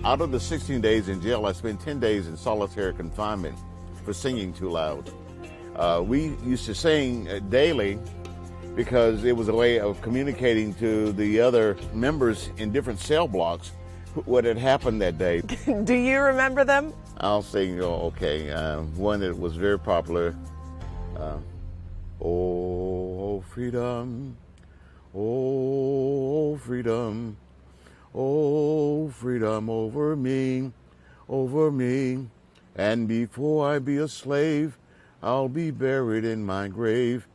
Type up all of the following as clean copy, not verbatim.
Out of the 16 days in jail, I spent 10 days in solitary confinement for singing too loud. We used to sing daily because it was a way of communicating to the other members in different cell blocks what had happened that day. Do you remember them? I'll sing, one that was very popular. Oh, freedom, oh, freedom, oh, freedom over me, over me. And before I be a slave, I'll be buried in my grave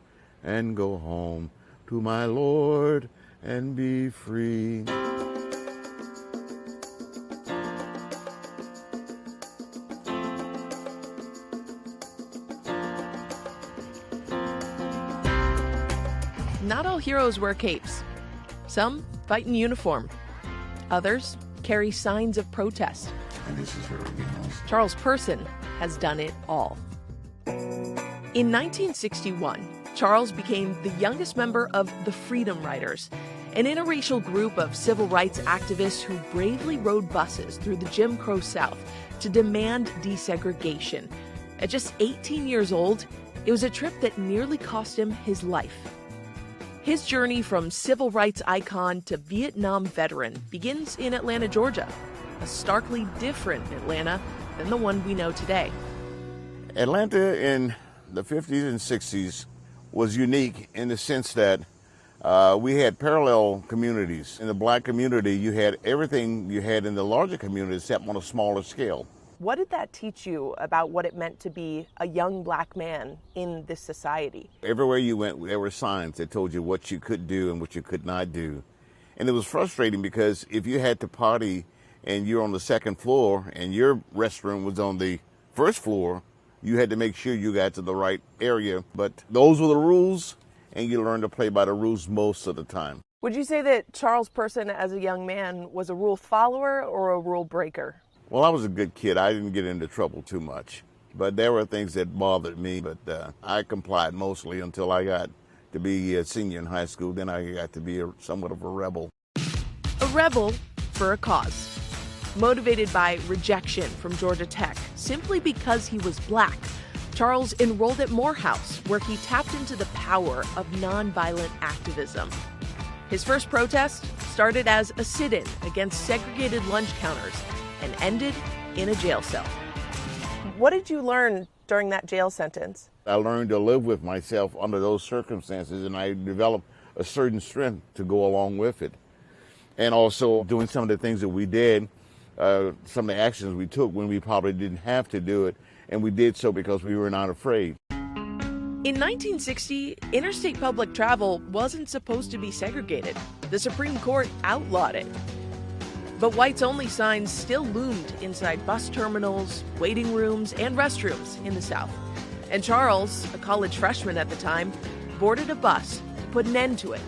and go home to my Lord and be free. Not all heroes wear capes. Some fight in uniform. Others carry signs of protest. And this is very nice. Charles Person has done it all. In 1961, Charles became the youngest member of the Freedom Riders, an interracial group of civil rights activists who bravely rode buses through the Jim Crow South to demand desegregation. At just 18 years old, it was a trip that nearly cost him his life. His journey from civil rights icon to Vietnam veteran begins in Atlanta, Georgia, a starkly different Atlanta than the one we know today. Atlanta in the 50s and 60s was unique in the sense that we had parallel communities. In the black community, you had everything you had in the larger community except on a smaller scale. What did that teach you about what it meant to be a young black man in this society? Everywhere you went, there were signs that told you what you could do and what you could not do. And it was frustrating because if you had to potty and you're on the second floor and your restroom was on the first floor, you had to make sure you got to the right area. But those were the rules, and you learned to play by the rules most of the time. Would you say that Charles Person, as a young man, was a rule follower or a rule breaker? Well, I was a good kid. I didn't get into trouble too much. But there were things that bothered me, but I complied mostly until I got to be a senior in high school. Then I got to be somewhat of a rebel. A rebel for a cause. Motivated by rejection from Georgia Tech simply because he was black, Charles enrolled at Morehouse, where he tapped into the power of nonviolent activism. His first protest started as a sit-in against segregated lunch counters and ended in a jail cell. What did you learn during that jail sentence? I learned to live with myself under those circumstances, and I developed a certain strength to go along with it. And also doing some of the things that we did, some of the actions we took when we probably didn't have to do it, and we did so because we were not afraid. In 1960, interstate public travel wasn't supposed to be segregated. The Supreme Court outlawed it. But whites-only signs still loomed inside bus terminals, waiting rooms, and restrooms in the South. And Charles, a college freshman at the time, boarded a bus to put an end to it.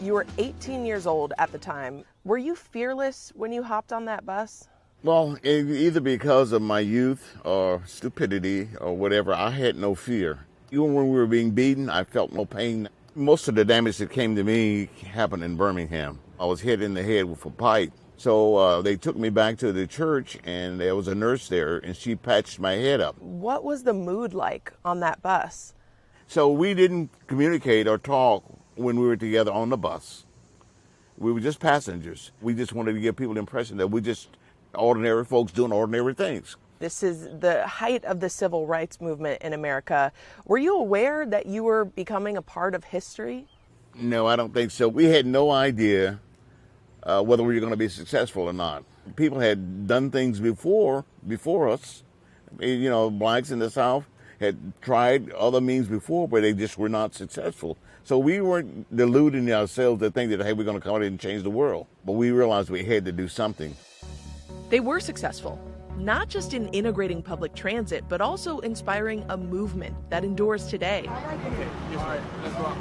You were 18 years old at the time. Were you fearless when you hopped on that bus? Well, either because of my youth or stupidity or whatever, I had no fear. Even when we were being beaten, I felt no pain. Most of the damage that came to me happened in Birmingham. I was hit in the head with a pipe. So they took me back to the church, and there was a nurse there, and she patched my head up. What was the mood like on that bus? So we didn't communicate or talk when we were together on the bus. We were just passengers. We just wanted to give people the impression that we're just ordinary folks doing ordinary things. This is the height of the civil rights movement in America. Were you aware that you were becoming a part of history? No, I don't think so. We had no idea whether we were going to be successful or not. People had done things before us. You know, blacks in the South had tried other means before, but they just were not successful. So we weren't deluding ourselves to think that, hey, we're going to come out and change the world. But we realized we had to do something. They were successful, not just in integrating public transit, but also inspiring a movement that endures today.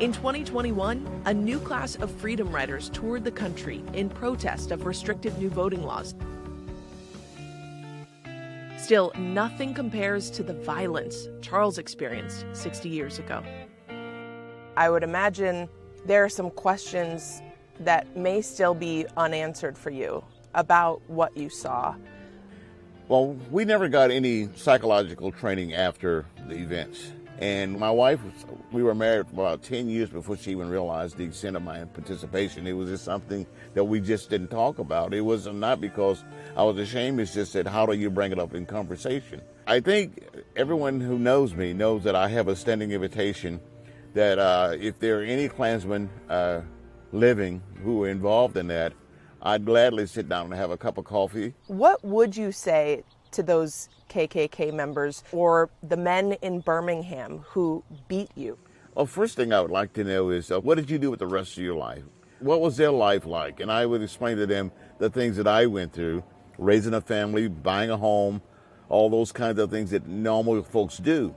In 2021, a new class of freedom riders toured the country in protest of restrictive new voting laws. Still, nothing compares to the violence Charles experienced 60 years ago. I would imagine there are some questions that may still be unanswered for you. about what you saw? Well, we never got any psychological training after the events. And my wife, we were married for about 10 years before she even realized the extent of my participation. It was just something that we just didn't talk about. It was not because I was ashamed, it's just that how do you bring it up in conversation? I think everyone who knows me knows that I have a standing invitation that if there are any Klansmen living who are involved in that, I'd gladly sit down and have a cup of coffee. What would you say to those KKK members or the men in Birmingham who beat you? Well, first thing I would like to know is what did you do with the rest of your life? What was their life like? And I would explain to them the things that I went through, raising a family, buying a home, all those kinds of things that normal folks do.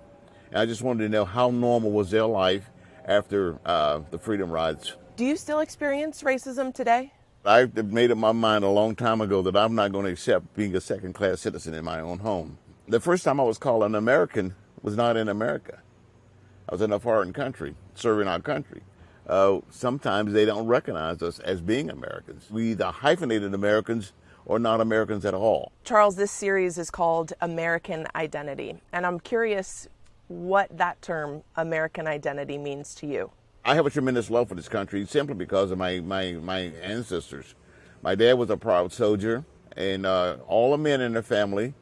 And I just wanted to know how normal was their life after the freedom rides. Do you still experience racism today? I made up my mind a long time ago that I'm not going to accept being a second-class citizen in my own home. The first time I was called an American was not in America. I was in a foreign country, serving our country. Sometimes they don't recognize us as being Americans. We either hyphenated Americans or not Americans at all. Charles, this series is called American Identity, and I'm curious what that term, American Identity, means to you. I have a tremendous love for this country simply because of my ancestors. My dad was a proud soldier, and all the men in the family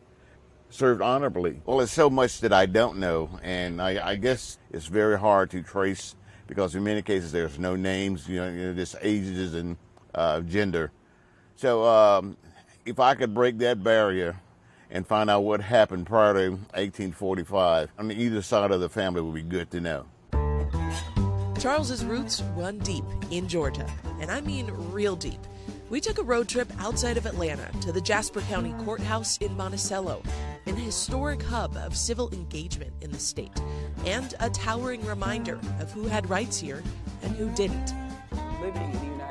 served honorably. Well, there's so much that I don't know, and I guess it's very hard to trace because in many cases there's no names, just ages and gender. So if I could break that barrier and find out what happened prior to 1845, on either side of the family would be good to know. Charles's roots run deep in Georgia, and I mean real deep. We took a road trip outside of Atlanta to the Jasper County Courthouse in Monticello, an historic hub of civil engagement in the state, and a towering reminder of who had rights here and who didn't.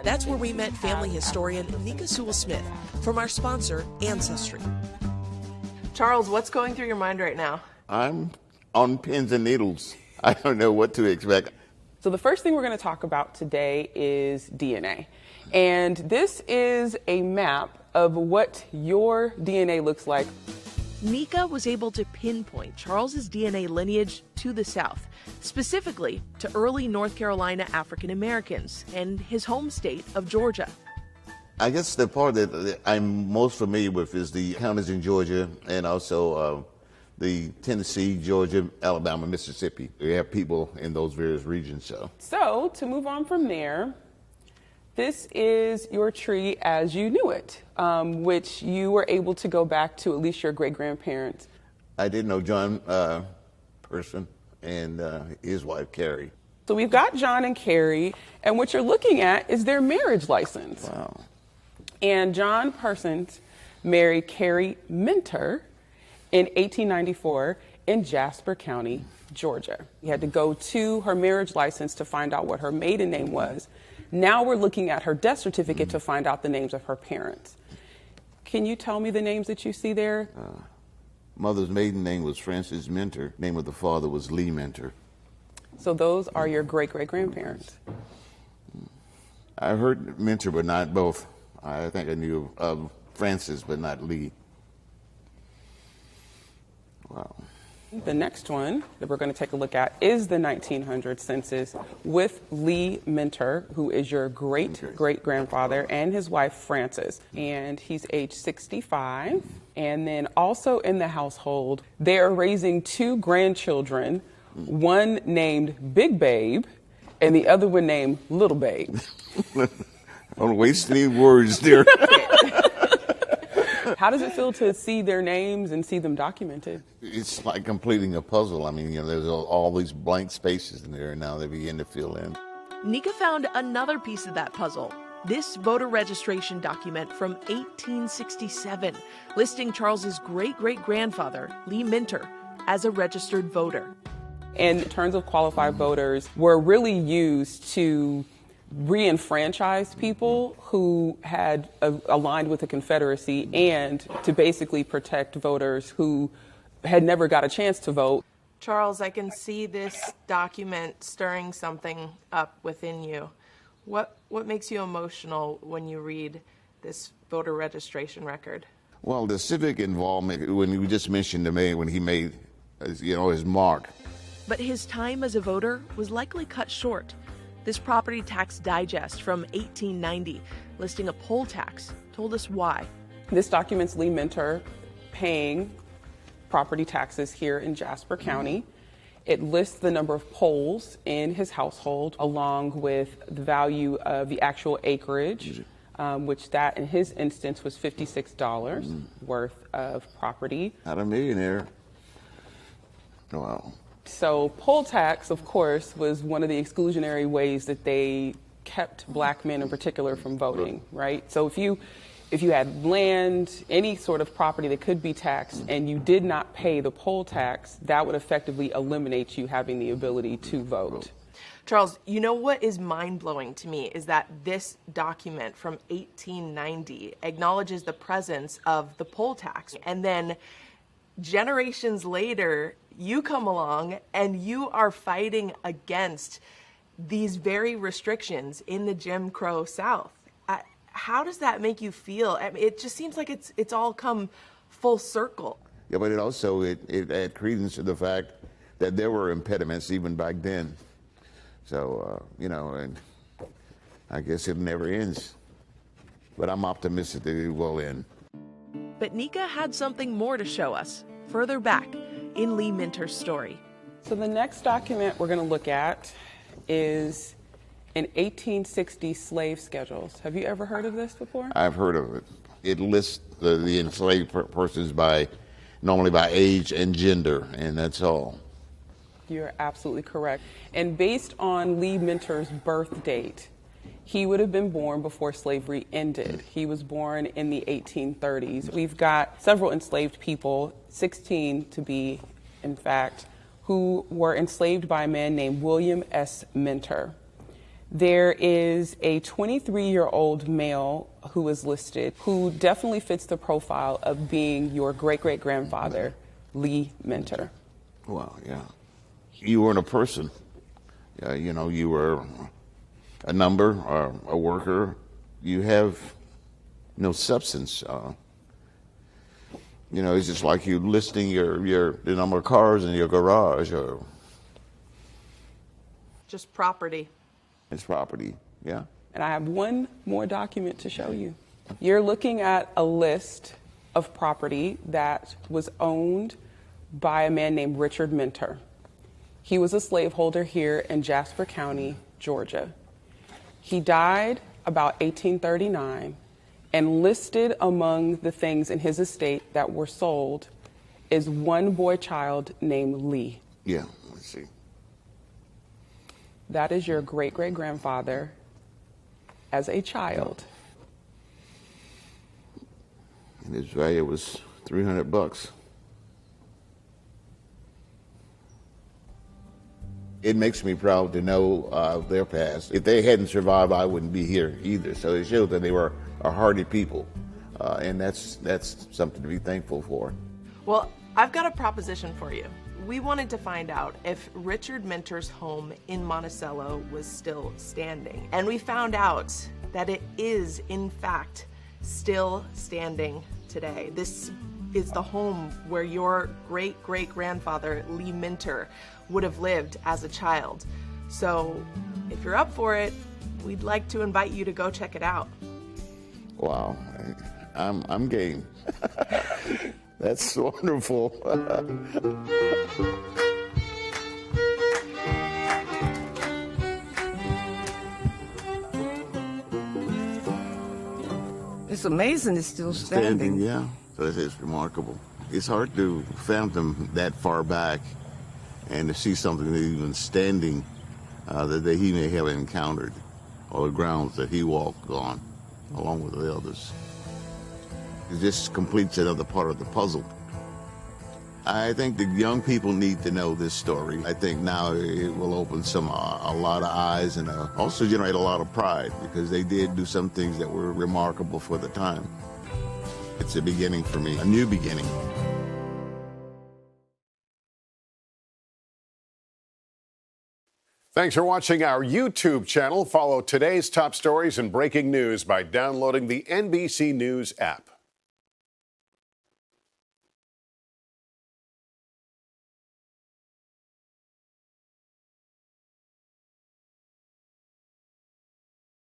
That's where we met family historian Nika Sewell-Smith from our sponsor, Ancestry. Charles, what's going through your mind right now? I'm on pins and needles. I don't know what to expect. So the first thing we're going to talk about today is DNA. And this is a map of what your DNA looks like. Nika was able to pinpoint Charles's DNA lineage to the South, specifically to early North Carolina African Americans and his home state of Georgia. I guess the part that I'm most familiar with is the counties in Georgia and also the Tennessee, Georgia, Alabama, Mississippi. We have people in those various regions. So to move on from there, this is your tree as you knew it, which you were able to go back to at least your great-grandparents. I did know John Person and his wife, Carrie. So we've got John and Carrie, and what you're looking at is their marriage license. Wow. And John Parsons married Carrie Minter in 1894 in Jasper County, Georgia. You had to go to her marriage license to find out what her maiden name was. Now we're looking at her death certificate to find out the names of her parents. Can you tell me the names that you see there? Mother's maiden name was Frances Minter. Name of the father was Lee Minter. So those are your great-great-grandparents. I heard Minter, but not both. I think I knew of Frances, but not Lee. Wow. The next one that we're going to take a look at is the 1900 census with Lee Minter, who is your great-great-grandfather, and his wife, Frances. And he's age 65. And then also in the household, they are raising two grandchildren, one named Big Babe and the other one named Little Babe. Don't waste any words there. How does it feel to see their names and see them documented? It's like completing a puzzle. I mean, there's all these blank spaces in there, and now they begin to fill in. Nika found another piece of that puzzle. This voter registration document from 1867, listing Charles's great-great-grandfather, Lee Minter, as a registered voter. In terms of qualified voters, were really used to re-enfranchise people who had aligned with the Confederacy and to basically protect voters who had never got a chance to vote. Charles, I can see this document stirring something up within you. What makes you emotional when you read this voter registration record? Well, the civic involvement, when you just mentioned to me when he made, his mark. But his time as a voter was likely cut short. This property tax digest from 1890, listing a poll tax, told us why. This documents Lee Minter paying property taxes here in Jasper County. It lists the number of polls in his household along with the value of the actual acreage, which that in his instance was $56 worth of property. Not a millionaire. Wow. So poll tax, of course, was one of the exclusionary ways that they kept black men in particular from voting, right? So if you had land, any sort of property that could be taxed, and you did not pay the poll tax, that would effectively eliminate you having the ability to vote. Charles, you know what is mind-blowing to me is that this document from 1890 acknowledges the presence of the poll tax, and then generations later, you come along and you are fighting against these very restrictions in the Jim Crow South. How does that make you feel? I mean, it just seems like it's all come full circle. Yeah, but it also it adds credence to the fact that there were impediments even back then. So and I guess it never ends. But I'm optimistic that it will end. But Nika had something more to show us further back in Lee Minter's story. So the next document we're going to look at is in 1860 slave schedules. Have you ever heard of this before? I've heard of it. It lists the enslaved persons normally by age and gender, and that's all. You're absolutely correct. And based on Lee Minter's birth date, he would have been born before slavery ended. He was born in the 1830s. We've got several enslaved people, 16 to be, in fact, who were enslaved by a man named William S. Minter. There is a 23-year-old male who is listed who definitely fits the profile of being your great-great-grandfather, Lee Minter. Wow, yeah. You weren't a person. You were a number or a worker. You have no substance. It's just like you listing the number of cars in your garage, or just property. It's property, yeah. And I have one more document to show you. You're looking at a list of property that was owned by a man named Richard Minter. He was a slaveholder here in Jasper County, Georgia. He died about 1839, and listed among the things in his estate that were sold is one boy child named Lee. Yeah, let's see. That is your great-great-grandfather as a child. And his value was $300. It makes me proud to know their past. If they hadn't survived, I wouldn't be here either. So it shows that they were a hardy people, and that's something to be thankful for. Well, I've got a proposition for you. We wanted to find out if Richard Minter's home in Monticello was still standing. And we found out that it is, in fact, still standing today. This is the home where your great-great-grandfather, Lee Minter, would have lived as a child. So if you're up for it, we'd like to invite you to go check it out. Wow, I'm game. That's wonderful. It's amazing it's still standing. Yeah, so it's remarkable. It's hard to fathom that far back and to see something that even standing that he may have encountered, or the grounds that he walked on along with the others. It just completes another part of the puzzle. I think the young people need to know this story. I think now it will open a lot of eyes, and also generate a lot of pride, because they did do some things that were remarkable for the time. It's a beginning for me, a new beginning. Thanks for watching our YouTube channel. Follow today's top stories and breaking news by downloading the NBC News app.